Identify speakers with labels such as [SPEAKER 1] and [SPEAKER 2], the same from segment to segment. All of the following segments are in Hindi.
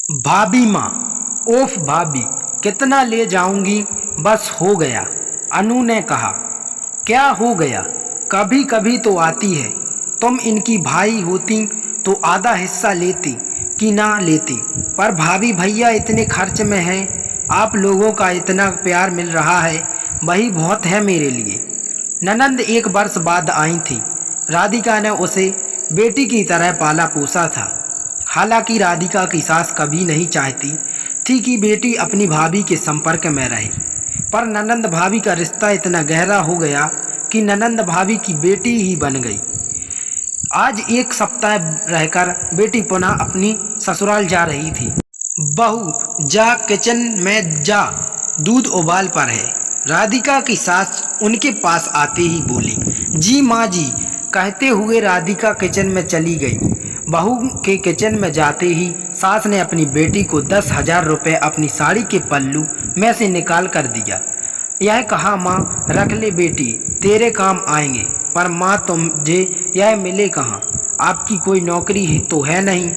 [SPEAKER 1] भाभी माँ। ओफ भाभी, कितना ले जाऊंगी, बस हो गया। अनु ने कहा। क्या हो गया? कभी कभी तो आती है। तुम इनकी भाई होती तो आधा हिस्सा लेती कि ना लेती। पर भाभी भैया इतने खर्च में हैं, आप लोगों का इतना प्यार मिल रहा है, वही बहुत है मेरे लिए। ननंद 1 वर्ष बाद आई थी। राधिका ने उसे बेटी की तरह पाला पोसा था। हालांकि राधिका की सास कभी नहीं चाहती थी कि बेटी अपनी भाभी के संपर्क में रहे, पर ननंद भाभी का रिश्ता इतना गहरा हो गया कि ननंद भाभी की बेटी ही बन गई। आज 1 सप्ताह रहकर बेटी पुनः अपनी ससुराल जा रही थी। बहू जा, किचन में जा, दूध उबाल पर है। राधिका की सास उनके पास आते ही बोली। जी माँ जी, कहते हुए राधिका किचन में चली गई। बहू के किचन में जाते ही सास ने अपनी बेटी को 10,000 रुपये अपनी साड़ी के पल्लू में से निकाल कर दिया। यह कहा, माँ रख ले बेटी, तेरे काम आएंगे। पर माँ तुझे यह मिले कहाँ? आपकी कोई नौकरी ही तो है नहीं।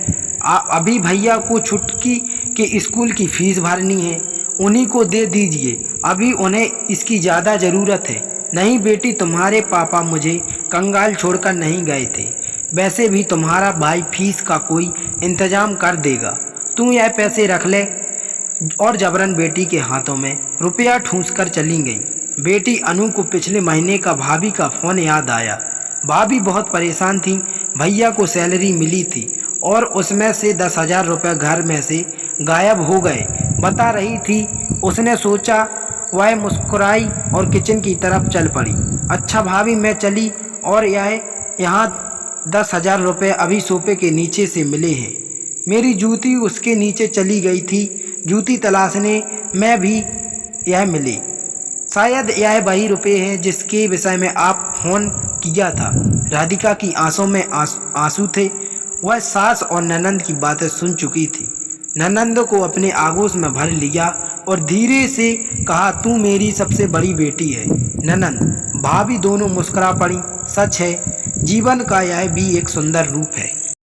[SPEAKER 1] अभी भैया को छुटकी के स्कूल की फीस भरनी है, उन्हीं को दे दीजिए, अभी उन्हें इसकी ज़्यादा ज़रूरत है। नहीं बेटी, तुम्हारे पापा मुझे कंगाल छोड़कर नहीं गए थे। वैसे भी तुम्हारा भाई फीस का कोई इंतजाम कर देगा, तू यह पैसे रख ले। और जबरन बेटी के हाथों में रुपया ठूंस कर चली गई। बेटी अनु को पिछले महीने का भाभी का फ़ोन याद आया। भाभी बहुत परेशान थी। भैया को सैलरी मिली थी और उसमें से 10,000 रुपये घर में से गायब हो गए, बता रही थी। उसने सोचा, वह मुस्कुराई और किचन की तरफ चल पड़ी। अच्छा भाभी, मैं चली, और यहाँ 10,000 रुपये अभी सोफे के नीचे से मिले हैं। मेरी जूती उसके नीचे चली गई थी, जूती तलाशने में भी यह मिले। शायद यह वही रुपये हैं जिसके विषय में आप फोन किया था। राधिका की आंखों में आंसू थे। वह सास और ननंद की बातें सुन चुकी थी। ननंद को अपने आगोश में भर लिया और धीरे से कहा, तू मेरी सबसे बड़ी बेटी है। ननंद भाभी दोनों मुस्कुरा पड़ी। सच है, जीवन का यह भी एक सुंदर रूप है।